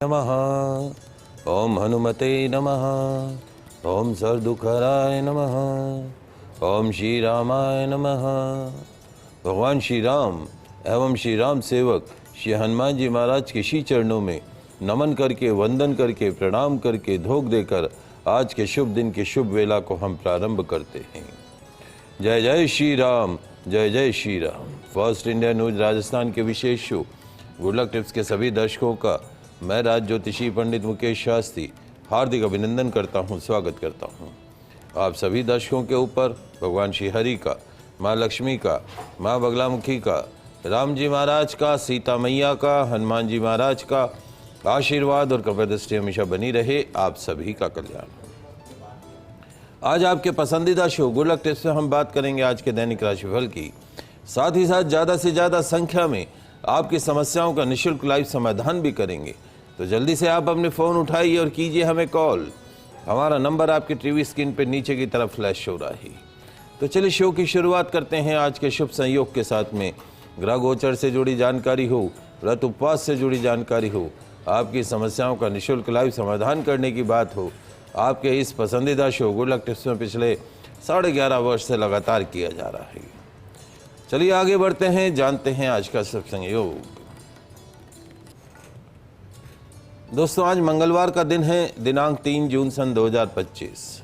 नमः। ओम हनुमते नमः। ओम सरदुखराय नमः। ओम श्री रामाय नमः। भगवान श्री राम एवं श्री राम सेवक श्री हनुमान जी महाराज के श्री चरणों में नमन करके, वंदन करके, प्रणाम करके, धोख देकर आज के शुभ दिन की शुभ वेला को हम प्रारंभ करते हैं। जय जय श्री राम, जय जय Shri Ram. First India news Rajasthan के विशेष शो गुड लक टिप्स के सभी दर्शकों का मैं राज ज्योतिषी पंडित मुकेश शास्त्री हार्दिक अभिनंदन करता हूं, स्वागत करता हूं। आप सभी दर्शकों के ऊपर भगवान श्री हरि का, माँ लक्ष्मी का, माँ बगलामुखी का, राम जी महाराज का, सीता मैया का, हनुमान जी महाराज का आशीर्वाद और कृपा दृष्टि हमेशा बनी रहे। आप सभी का कल्याण हो। आज आपके पसंदीदा शो गुड लक टिप्स में हम बात करेंगे आज के दैनिक राशिफल की, साथ ही साथ ज़्यादा से ज़्यादा संख्या में आपकी समस्याओं का निःशुल्क लाइव समाधान भी करेंगे। तो जल्दी से आप अपने फ़ोन उठाइए और कीजिए हमें कॉल। हमारा नंबर आपकी टीवी स्क्रीन पर नीचे की तरफ फ्लैश हो रहा है। तो चलिए शो की शुरुआत करते हैं आज के शुभ संयोग के साथ में। ग्रह गोचर से जुड़ी जानकारी हो, व्रत उपवास से जुड़ी जानकारी हो, आपकी समस्याओं का निःशुल्क लाइव समाधान करने की बात हो, आपके इस पसंदीदा शो गुड लक टिप्स में पिछले 11.5 वर्ष से लगातार किया जा रहा है। चलिए आगे बढ़ते हैं, जानते हैं आज का शुभ संयोग। दोस्तों आज मंगलवार का दिन है, दिनांक 3 जून सन 2025।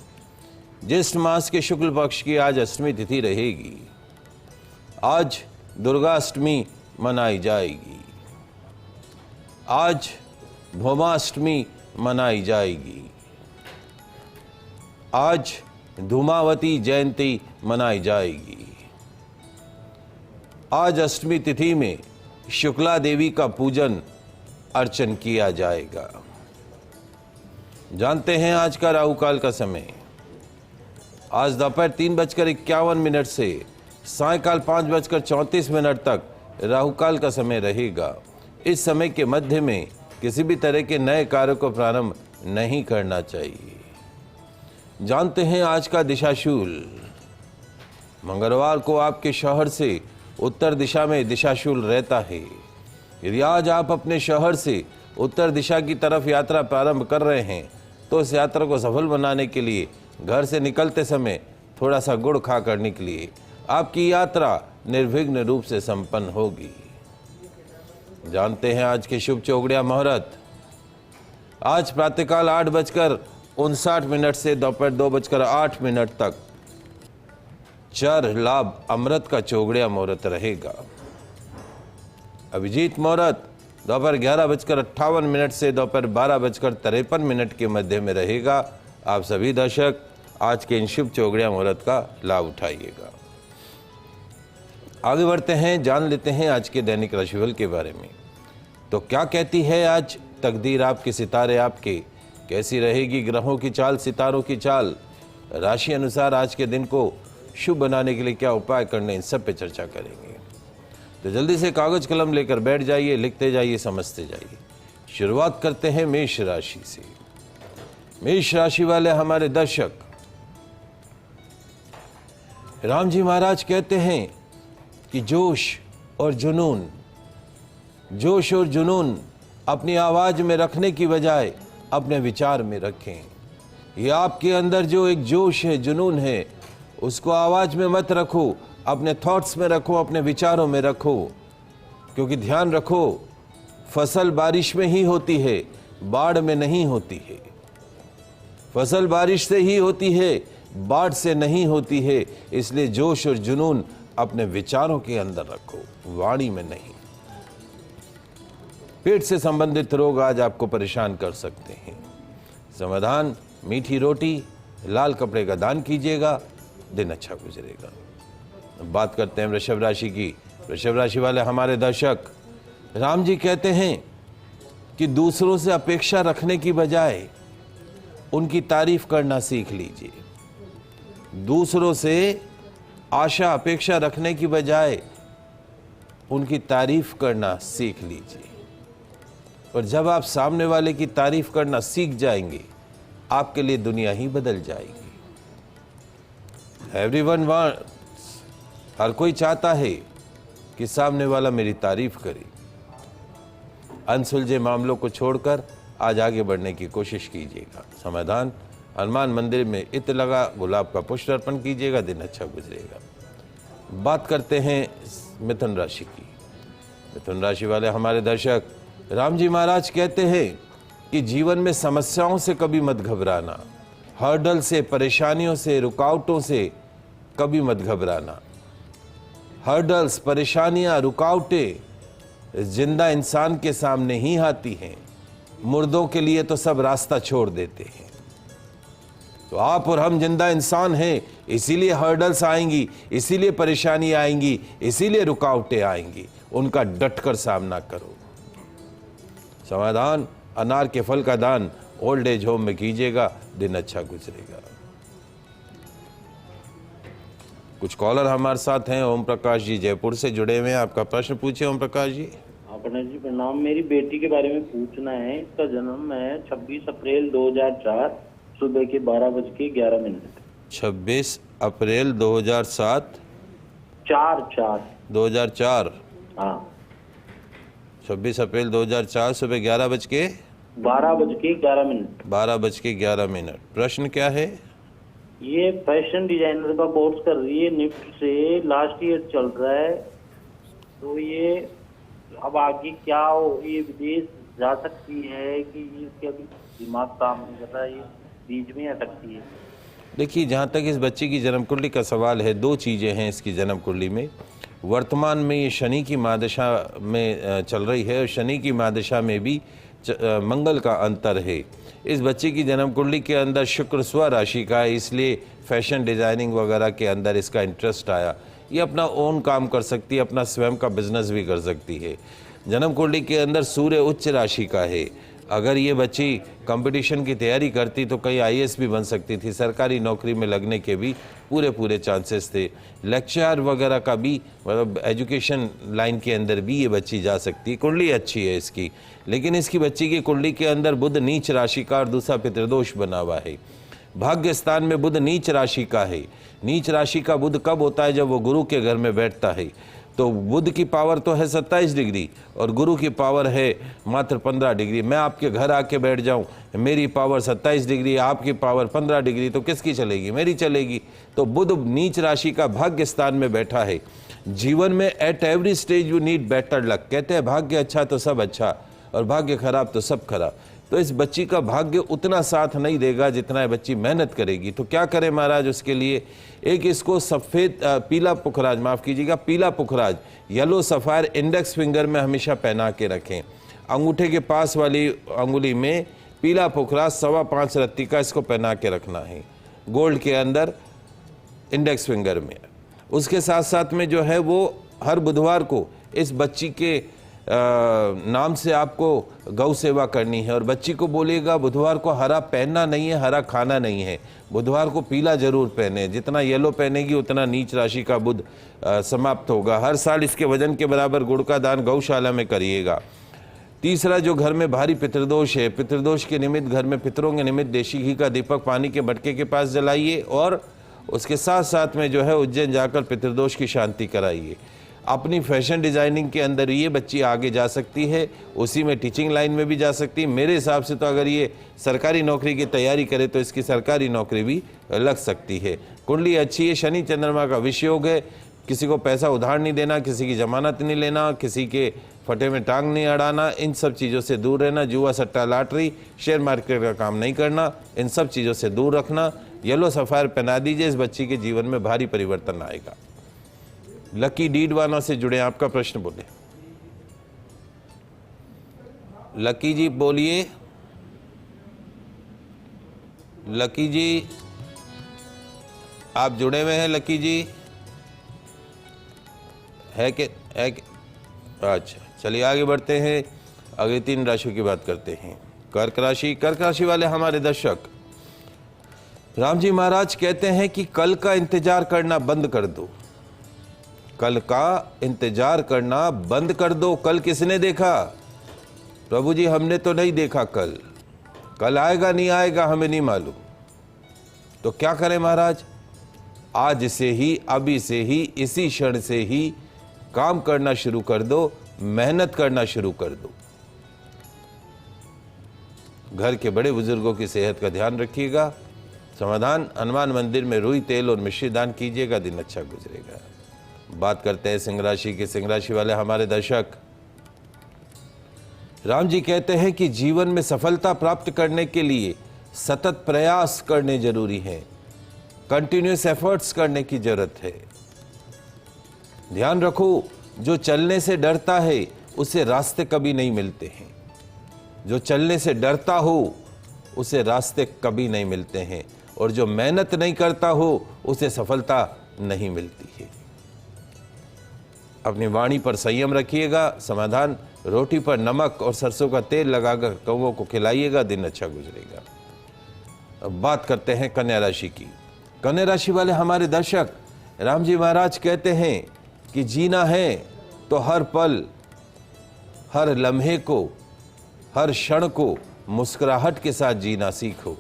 ज्येष्ठ मास के शुक्ल पक्ष की आज अष्टमी तिथि रहेगी। आज दुर्गा अष्टमी मनाई जाएगी। आज भौमाष्टमी मनाई जाएगी। आज धूमावती जयंती मनाई जाएगी। आज अष्टमी तिथि में शुक्ला देवी का पूजन अर्चन किया जाएगा। जानते हैं आज का राहु काल का समय। आज दोपहर 3:51 से सायंकाल 5:34 तक राहु काल का समय रहेगा। इस समय के मध्य में किसी भी तरह के नए कार्य को प्रारंभ नहीं करना चाहिए। जानते हैं आज का दिशाशूल। मंगलवार को आपके शहर से उत्तर दिशा में दिशाशूल रहता है। यदि आज आप अपने शहर से उत्तर दिशा की तरफ यात्रा प्रारंभ कर रहे हैं तो इस यात्रा को सफल बनाने के लिए घर से निकलते समय थोड़ा सा गुड़ खा कर निकलिए। आपकी यात्रा निर्विघ्न रूप से संपन्न होगी। जानते हैं आज के शुभ चौगड़िया मुहूर्त। आज प्रातःकाल 8:59 से दोपहर 2:08 तक चर लाभ अमृत का चौगड़िया मुहूर्त रहेगा। अभिजीत मुहूर्त दोपहर 11:58 से दोपहर 12:53 के मध्य में रहेगा। आप सभी दर्शक आज के इन शुभ चौगड़िया मुहूर्त का लाभ उठाइएगा। आगे बढ़ते हैं, जान लेते हैं आज के दैनिक राशिफल के बारे में। तो क्या कहती है आज तकदीर आपके, सितारे आपके, कैसी रहेगी ग्रहों की चाल, सितारों की चाल, राशि अनुसार आज के दिन को शुभ बनाने के लिए क्या उपाय करने, इन सब पे चर्चा करेंगे। तो जल्दी से कागज कलम लेकर बैठ जाइए, लिखते जाइए, समझते जाइए। शुरुआत करते हैं मेष राशि से। मेष राशि वाले हमारे दर्शक, राम जी महाराज कहते हैं कि जोश और जुनून अपनी आवाज में रखने की बजाय अपने विचार में रखें। ये आपके अंदर जो एक जोश है, जुनून है, उसको आवाज में मत रखो, अपने थॉट्स में रखो, अपने विचारों में रखो। क्योंकि ध्यान रखो, फसल बारिश में ही होती है, बाढ़ में नहीं होती है। फसल बारिश से ही होती है, बाढ़ से नहीं होती है। इसलिए जोश और जुनून अपने विचारों के अंदर रखो, वाणी में नहीं। पेट से संबंधित रोग आज आपको परेशान कर सकते हैं। समाधान, मीठी रोटी, लाल कपड़े का दान कीजिएगा, दिन अच्छा गुजरेगा। बात करते हैं वृषभ राशि की। वृषभ राशि वाले हमारे दर्शक, राम जी कहते हैं कि दूसरों से अपेक्षा रखने की बजाय उनकी तारीफ करना सीख लीजिए। दूसरों से आशा अपेक्षा रखने की बजाय उनकी तारीफ करना सीख लीजिए। और जब आप सामने वाले की तारीफ करना सीख जाएंगे, आपके लिए दुनिया ही बदल जाएगी। एवरीवन वांट्स, हर कोई चाहता है कि सामने वाला मेरी तारीफ करे। अनसुलझे मामलों को छोड़कर आज आगे बढ़ने की कोशिश कीजिएगा। समाधान, हनुमान मंदिर में इत्र लगा गुलाब का पुष्प अर्पण कीजिएगा, दिन अच्छा गुजरेगा। बात करते हैं मिथुन राशि की। मिथुन राशि वाले हमारे दर्शक, राम जी महाराज कहते हैं कि जीवन में समस्याओं से कभी मत घबराना, हर्डल से, परेशानियों से, रुकावटों से कभी मत घबराना। हर्डल्स, परेशानियां, रुकावटें जिंदा इंसान के सामने ही आती हैं, मुर्दों के लिए तो सब रास्ता छोड़ देते हैं। तो आप और हम जिंदा इंसान हैं, इसीलिए हर्डल्स आएंगी, इसीलिए परेशानी आएंगी, इसीलिए रुकावटें आएंगी, उनका डटकर सामना करो। समाधान, अनार के फल का दान ओल्ड एज होम में कीजिएगा, दिन अच्छा गुजरेगा। कुछ कॉलर हमारे साथ हैं। ओम प्रकाश जी जयपुर से जुड़े हुए हैं, आपका प्रश्न पूछिए ओम प्रकाश जी। अपने जी प्रणाम। मेरी बेटी के बारे में पूछना है। इसका जन्म है 26 अप्रैल 2004 सुबह के 12:11। 26 अप्रैल 2007 2004। हाँ, 26 अप्रैल 2004 सुबह 12:11। 12:11। प्रश्न क्या है? ये फैशन डिजाइनर का कोर्स कर रही है, निफ्ट से लास्ट ईयर चल रहा है। तो ये अब आगे क्या हो, ये विदेश जा सकती है कि इसके अभी दिमाग काम नहीं कर रहा है, ये बीच में अटकती है। देखिए, जहाँ तक इस बच्चे की जन्म कुंडली का सवाल है, दो चीज़ें हैं इसकी जन्म कुंडली में। वर्तमान में ये शनि की महादशा में चल रही है और शनि की महादशा में भी मंगल का अंतर है। इस बच्चे की जन्म कुंडली के अंदर शुक्र स्व राशि का है, इसलिए फैशन डिज़ाइनिंग वगैरह के अंदर इसका इंटरेस्ट आया। ये अपना ओन काम कर सकती है, अपना स्वयं का बिजनेस भी कर सकती है। जन्म कुंडली के अंदर सूर्य उच्च राशि का है। अगर ये बच्ची कंपटीशन की तैयारी करती तो कहीं आईएएस भी बन सकती थी, सरकारी नौकरी में लगने के भी पूरे चांसेस थे। लेक्चर वगैरह का भी, मतलब एजुकेशन लाइन के अंदर भी ये बच्ची जा सकती है। कुंडली अच्छी है इसकी, लेकिन इसकी बच्ची की कुंडली के अंदर बुध नीच राशि का और दूसरा पितृदोष बना हुआ है। भाग्य स्थान में बुध नीच राशि का है। नीच राशि का बुध कब होता है? जब वो गुरु के घर में बैठता है। तो बुध की पावर तो है 27 डिग्री और गुरु की पावर है मात्र 15 डिग्री। मैं आपके घर आके बैठ जाऊं, मेरी पावर 27 डिग्री, आपकी पावर 15 डिग्री, तो किसकी चलेगी? मेरी चलेगी। तो बुध नीच राशि का भाग्य स्थान में बैठा है। जीवन में at every stage you need better luck. कहते हैं भाग्य अच्छा तो सब अच्छा और भाग्य खराब तो सब खराब। तो इस बच्ची का भाग्य उतना साथ नहीं देगा जितना ये बच्ची मेहनत करेगी। तो क्या करें महाराज उसके लिए? एक इसको सफ़ेद पीला पुखराज, माफ़ कीजिएगा, पीला पुखराज, येलो सफ़ायर इंडेक्स फिंगर में हमेशा पहना के रखें। अंगूठे के पास वाली अंगुली में पीला पुखराज 5.25 रत्ती का इसको पहना के रखना है, गोल्ड के अंदर इंडेक्स फिंगर में। उसके साथ साथ में जो है वो हर बुधवार को इस बच्ची के नाम से आपको गौ सेवा करनी है और बच्ची को बोलिएगा बुधवार को हरा पहनना नहीं है, हरा खाना नहीं है, बुधवार को पीला जरूर पहने। जितना येलो पहनेगी उतना नीच राशि का बुध समाप्त होगा। हर साल इसके वजन के बराबर गुड़ का दान गौशाला में करिएगा। तीसरा, जो घर में भारी पितृदोष है, पितृदोष के निमित्त घर में पितरों के निमित्त देशी घी का दीपक पानी के मटके के पास जलाइए और उसके साथ साथ में जो है उज्जैन जाकर पितृदोष की शांति कराइए। अपनी फैशन डिज़ाइनिंग के अंदर ये बच्ची आगे जा सकती है, उसी में टीचिंग लाइन में भी जा सकती है। मेरे हिसाब से तो अगर ये सरकारी नौकरी की तैयारी करे तो इसकी सरकारी नौकरी भी लग सकती है। कुंडली अच्छी है, शनि चंद्रमा का विषयोग है। किसी को पैसा उधार नहीं देना, किसी की जमानत नहीं लेना, किसी के फटे में टांग नहीं अड़ाना, इन सब चीज़ों से दूर रहना। जुआ सट्टा लॉटरी शेयर मार्केट का काम नहीं करना, इन सब चीज़ों से दूर रखना। येलो सफ़ायर पहना दीजिए, इस बच्ची के जीवन में भारी परिवर्तन आएगा। लकी डीडवाना से जुड़े, आपका प्रश्न बोले। लकी जी बोलिए। लकी जी आप जुड़े हुए हैं? लकी जी है कि अच्छा, चलिए आगे बढ़ते हैं। अगली 3 राशियों की बात करते हैं। कर्क राशि। कर्क राशि वाले हमारे दर्शक, राम जी महाराज कहते हैं कि कल का इंतजार करना बंद कर दो। कल का इंतजार करना बंद कर दो। कल किसने देखा? प्रभु जी हमने तो नहीं देखा। कल आएगा नहीं आएगा हमें नहीं मालूम। तो क्या करें महाराज? आज से ही, अभी से ही, इसी क्षण से ही काम करना शुरू कर दो, मेहनत करना शुरू कर दो। घर के बड़े बुजुर्गों की सेहत का ध्यान रखिएगा। समाधान, हनुमान मंदिर में रुई तेल और मिश्री दान कीजिएगा, दिन अच्छा गुजरेगा। बात करते हैं सिंह राशि के। सिंह राशि वाले हमारे दर्शक, राम जी कहते हैं कि जीवन में सफलता प्राप्त करने के लिए सतत प्रयास करने जरूरी है, कंटिन्यूस एफर्ट्स करने की जरूरत है। ध्यान रखो, जो चलने से डरता है उसे रास्ते कभी नहीं मिलते हैं। जो चलने से डरता हो उसे रास्ते कभी नहीं मिलते हैं, और जो मेहनत नहीं करता हो उसे सफलता नहीं मिलती है। अपनी वाणी पर संयम रखिएगा। समाधान, रोटी पर नमक और सरसों का तेल लगाकर कौवों को खिलाइएगा, दिन अच्छा गुजरेगा। अब बात करते हैं कन्या राशि की। कन्या राशि वाले हमारे दर्शक, राम जी महाराज कहते हैं कि जीना है तो हर पल, हर लम्हे को, हर क्षण को मुस्कुराहट के साथ जीना सीखो।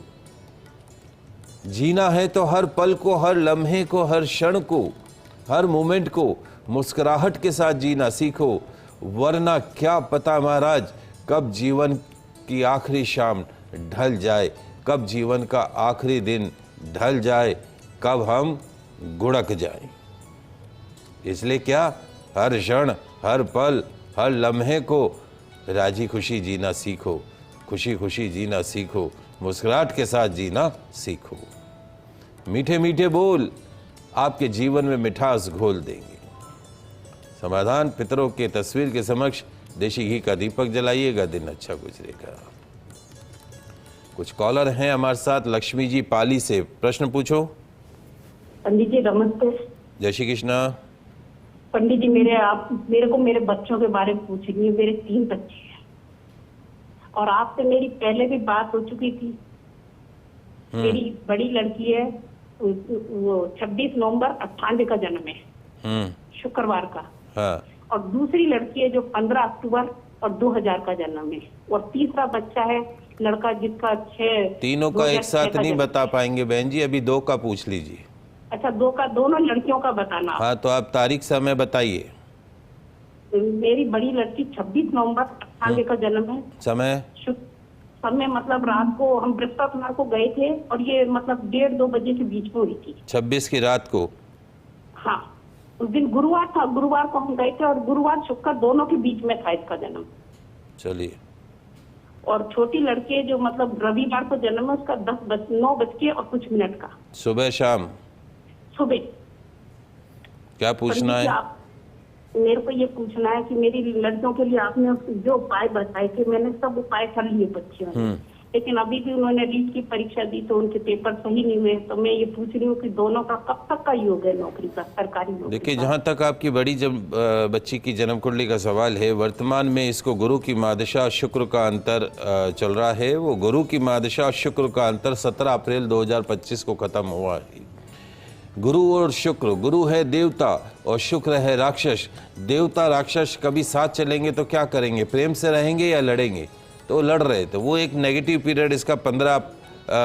जीना है तो हर पल को, हर लम्हे को, हर क्षण को, हर मोमेंट को मुस्कुराहट के साथ जीना सीखो, वरना क्या पता महाराज कब जीवन की आखिरी शाम ढल जाए, कब जीवन का आखिरी दिन ढल जाए, कब हम गुड़क जाएं। इसलिए क्या, हर क्षण, हर पल, हर लम्हे को राजी खुशी जीना सीखो, खुशी खुशी जीना सीखो, मुस्कुराहट के साथ जीना सीखो। मीठे मीठे बोल आपके जीवन में मिठास घोल देंगे। समाधान, पितरों के तस्वीर के समक्ष देशी घी का दीपक जलाइएगा, दिन अच्छा गुजरेगा। कुछ कॉलर हैं हमारे साथ। लक्ष्मी जी पाली से, प्रश्न पूछो। पंडित जी नमस्ते। जय श्री कृष्णा। पंडित जी मेरे को मेरे बच्चों के बारे में पूछनी है। मेरे 3 बच्चे हैं और आपसे मेरी पहले भी बात हो चुकी थी। मेरी बड़ी लड़की है, वो 26 नवंबर 98 का जन्म है, शुक्रवार का। हाँ। और दूसरी लड़की है जो 15 अक्टूबर और 2000 का जन्म है। और तीसरा बच्चा है लड़का जिसका 6। तीनों का एक साथ नहीं बता पाएंगे बहन जी, अभी 2 का पूछ लीजिए। अच्छा, 2 का, दोनों लड़कियों का बताना। हाँ, तो आप तारीख समय बताइए। मेरी बड़ी लड़की 26 नवंबर 98 का जन्म है। समय? समय मतलब रात को हम बृहस्पतिवार को गए थे और ये मतलब 1:30-2 बजे के बीच में हुई थी। 26 की रात को? हाँ, उस दिन गुरुवार था, गुरुवार को हम गए थे और गुरुवार शुक्र दोनों के बीच में था इसका जन्म। चलिए। और छोटी लड़की जो मतलब रविवार को जन्म है, उसका 9 बज के और कुछ मिनट का। सुबह शाम? सुबह। क्या पूछना है? मेरे को ये पूछना है कि मेरी लड़कियों के लिए आपने जो उपाय बताए थे, मैंने सब उपाय कर लिए बच्चियों ने, लेकिन अभी भी उन्होंने रीट की परीक्षा दी तो उनके पेपर सही नहीं हुए। तो मैं ये पूछ रही हूँ कि दोनों का कब तक का योग है नौकरी का, सरकारी नौकरी? देखिए, जहाँ तक आपकी बड़ी बच्ची की जन्म कुंडली का सवाल है, वर्तमान में इसको गुरु की महादशा शुक्र का अंतर चल रहा है। वो गुरु की महादशा शुक्र का अंतर 17 अप्रैल 2025 को खत्म हुआ है। गुरु और शुक्र, गुरु है देवता और शुक्र है राक्षस। देवता राक्षस कभी साथ चलेंगे तो क्या करेंगे, प्रेम से रहेंगे या लड़ेंगे? तो लड़ रहे थे। वो एक नेगेटिव पीरियड इसका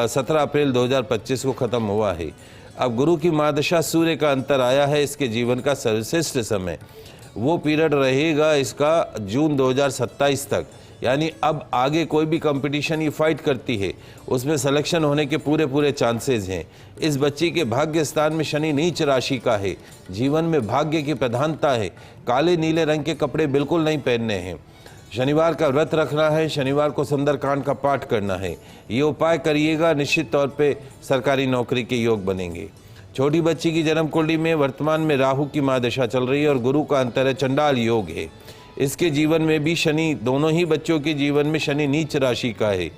17 अप्रैल 2025 को ख़त्म हुआ है। अब गुरु की महादशा सूर्य का अंतर आया है, इसके जीवन का सर्वश्रेष्ठ समय वो पीरियड रहेगा इसका जून 2027 तक। यानी अब आगे कोई भी कंपटीशन ये फाइट करती है उसमें सिलेक्शन होने के पूरे चांसेस हैं। इस बच्ची के भाग्य स्थान में शनि नीच राशि का है। जीवन में भाग्य की प्रधानता है। काले नीले रंग के कपड़े बिल्कुल नहीं पहनने हैं। शनिवार का व्रत रखना है, शनिवार को सुंदरकांड का पाठ करना है। ये उपाय करिएगा, निश्चित तौर पे सरकारी नौकरी के योग बनेंगे। छोटी बच्ची की जन्म कुंडली में वर्तमान में राहु की महादशा चल रही है और गुरु का अंतर है, चंडाल योग है। इसके जीवन में भी शनि, दोनों ही बच्चों के जीवन में शनि नीच राशि का है।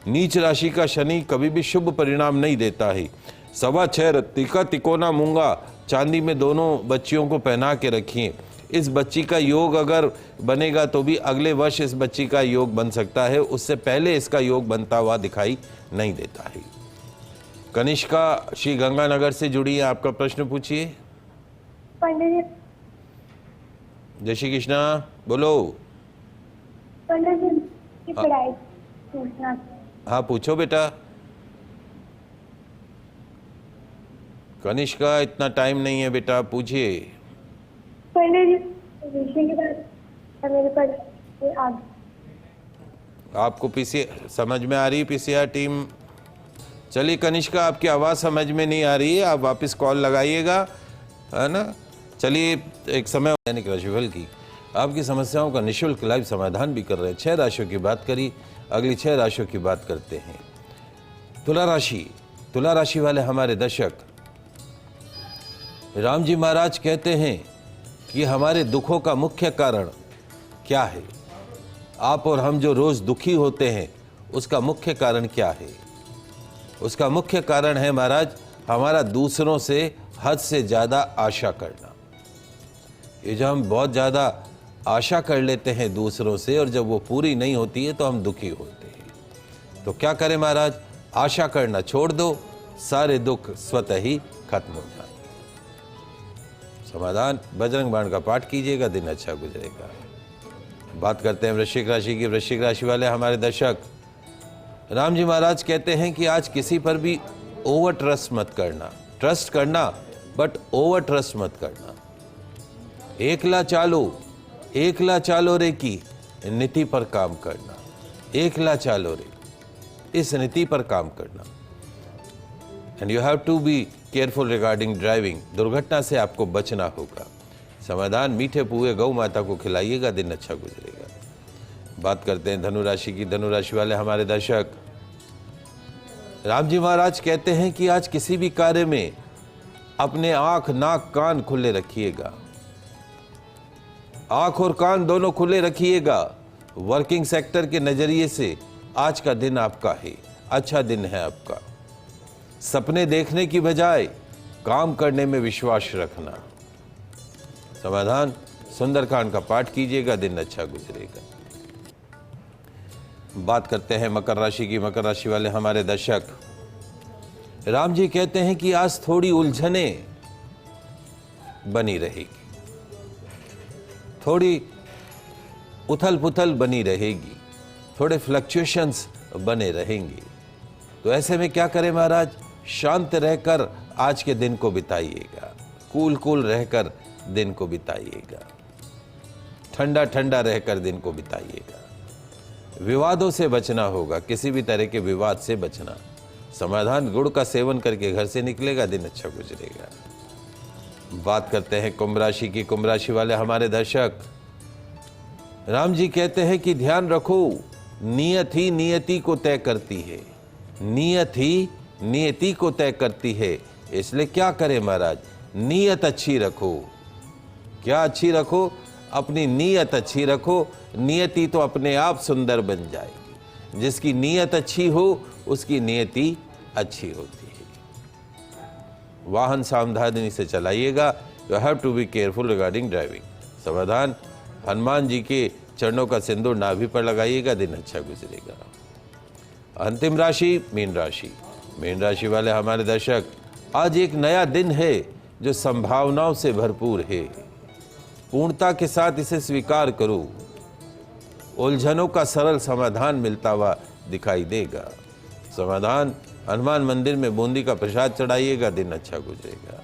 नीच राशि का शनि कभी भी शुभ परिणाम नहीं देता है। 6.25 रत्ती का तिकोना मूंगा चांदी में दोनों बच्चियों को पहना के रखिए। इस बच्ची का योग अगर बनेगा तो भी अगले वर्ष इस बच्ची का योग बन सकता है, उससे पहले इसका योग बनता हुआ दिखाई नहीं देता है। कनिष्का श्री गंगानगर से जुड़ी है, आपका प्रश्न पूछिए। जय श्री कृष्णा, बोलो। पढ़ाई पूछना। हाँ पूछो बेटा। कनिष्का, इतना टाइम नहीं है बेटा, पूछिए। मेरे पास आपको समझ में आ रही है पीसीआर टीम? चलिए कनिष्का, आपकी आवाज़ समझ में नहीं आ रही है, आप वापस कॉल लगाइएगा, है ना। चलिए, एक समय दैनिक राशिफल की आपकी समस्याओं का निःशुल्क लाइव समाधान भी कर रहे हैं। 6 राशियों की बात करी, अगली 6 राशियों की बात करते हैं। तुला राशि, तुला राशि वाले हमारे दर्शक, राम जी महाराज कहते हैं कि हमारे दुखों का मुख्य कारण क्या है? आप और हम जो रोज दुखी होते हैं उसका मुख्य कारण क्या है? उसका मुख्य कारण है महाराज हमारा दूसरों से हद से ज़्यादा आशा करना। ये जो हम बहुत ज़्यादा आशा कर लेते हैं दूसरों से और जब वो पूरी नहीं होती है तो हम दुखी होते हैं। तो क्या करें महाराज? आशा करना छोड़ दो, सारे दुख स्वतः ही खत्म हो जाएंगे। समाधान, बजरंग बाण का पाठ कीजिएगा, दिन अच्छा गुजरेगा। बात करते हैं वृश्चिक राशि की। वृश्चिक राशि वाले हमारे दर्शक, राम जी महाराज कहते हैं कि आज किसी पर भी ओवर ट्रस्ट मत करना। ट्रस्ट करना बट ओवर ट्रस्ट मत करना। एकला चालो रे की नीति पर काम करना। एकला चालो रे, इस नीति पर काम करना। And you have to be careful regarding driving. दुर्घटना से आपको बचना होगा। समाधान, मीठे पुए गौ माता को खिलाइएगा, दिन अच्छा गुजरेगा। बात करते हैं धनु राशि की। धनु राशि वाले हमारे दर्शक, राम जी महाराज कहते हैं कि आज किसी भी कार्य में अपने आंख, नाक, कान खुले रखिएगा। आंख और कान दोनों खुले रखिएगा। वर्किंग सेक्टर के नजरिए से आज का दिन आपका है, अच्छा दिन है आपका। सपने देखने की बजाय काम करने में विश्वास रखना। समाधान, सुंदरकांड का पाठ कीजिएगा, दिन अच्छा गुजरेगा। बात करते हैं मकर राशि की। मकर राशि वाले हमारे दर्शक, राम जी कहते हैं कि आज थोड़ी उलझने बनी रहेगी, थोड़ी उथल पुथल बनी रहेगी, थोड़े फ्लक्चुएशंस बने रहेंगे। तो ऐसे में क्या करें महाराज? शांत रहकर आज के दिन को बिताइएगा। कूल रहकर दिन को बिताइएगा। ठंडा ठंडा रहकर दिन को बिताइएगा। विवादों से बचना होगा, किसी भी तरह के विवाद से बचना। समाधान, गुड़ का सेवन करके घर से निकलेगा, दिन अच्छा गुजरेगा। बात करते हैं कुंभ राशि की। कुंभ राशि वाले हमारे दर्शक, राम जी कहते हैं कि ध्यान रखो, नियत ही नियति को तय करती है। नियत ही नियति को तय करती है। इसलिए क्या करें महाराज? नीयत अच्छी रखो। क्या अच्छी रखो? अपनी नीयत अच्छी रखो। नियति तो अपने आप सुंदर बन जाएगी। जिसकी नीयत अच्छी हो उसकी नियति अच्छी होती है। वाहन सावधानी से चलाइएगा। You have to be careful regarding driving. समाधान, हनुमान जी के चरणों का सिंदूर नाभि पर लगाइएगा, दिन अच्छा गुजरेगा। अंतिम राशि मीन राशि। मीन राशि वाले हमारे दर्शक, आज एक नया दिन है जो संभावनाओं से भरपूर है। पूर्णता के साथ इसे स्वीकार करो। उलझनों का सरल समाधान मिलता हुआ दिखाई देगा। समाधान, हनुमान मंदिर में बूंदी का प्रसाद चढ़ाइएगा, दिन अच्छा गुजरेगा।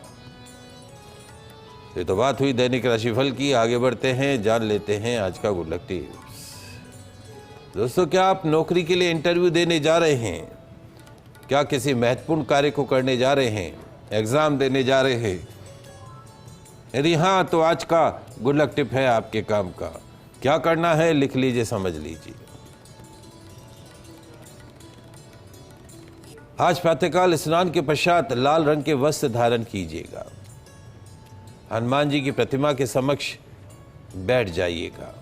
ये तो बात हुई दैनिक राशिफल की। आगे बढ़ते हैं, जान लेते हैं आज का गुड लक टिप्स। दोस्तों, क्या आप नौकरी के लिए इंटरव्यू देने जा रहे हैं? क्या किसी महत्वपूर्ण कार्य को करने जा रहे हैं? एग्जाम देने जा रहे हैं? यदि हाँ, तो आज का गुड लक टिप है आपके काम का। क्या करना है लिख लीजिए, समझ लीजिए। आज प्रातःकाल स्नान के पश्चात लाल रंग के वस्त्र धारण कीजिएगा। हनुमान जी की प्रतिमा के समक्ष बैठ जाइएगा।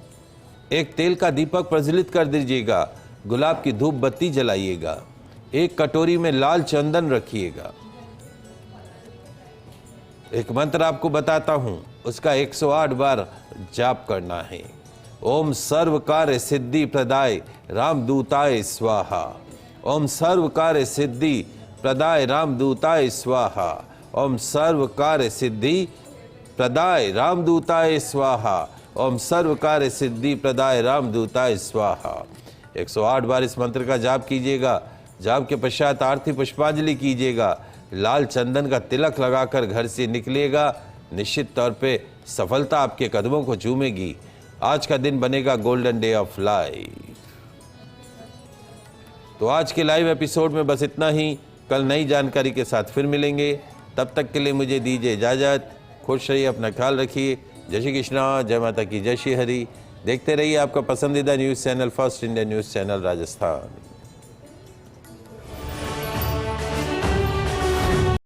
एक तेल का दीपक प्रज्वलित कर दीजिएगा। गुलाब की धूप बत्ती जलाइएगा। एक कटोरी में लाल चंदन रखिएगा। एक मंत्र आपको बताता हूं, उसका 108 बार जाप करना है। ओम सर्व कार्य सिद्धि प्रदाय रामदूताय स्वाहा। ओम सर्व कार्य सिद्धि प्रदाय रामदूताय स्वाहा। ओम सर्व कार्य सिद्धि प्रदाय रामदूताय स्वाहा। ओम सर्व कार्य सिद्धि प्रदाय रामदूताय स्वाहा। 108 बार इस मंत्र का जाप कीजिएगा। जाप के पश्चात आरती पुष्पांजलि कीजिएगा। लाल चंदन का तिलक लगाकर घर से निकलिएगा। निश्चित तौर पे सफलता आपके कदमों को चूमेगी। आज का दिन बनेगा गोल्डन डे ऑफ लाइफ। तो आज के लाइव एपिसोड में बस इतना ही। कल नई जानकारी के साथ फिर मिलेंगे। तब तक के लिए मुझे दीजिए इजाज़त। खुश रहिए, अपना ख्याल रखिए। जय श्री कृष्णा, जय माता की, जय श्री हरि। देखते रहिए आपका पसंदीदा news channel first India news channel Rajasthan.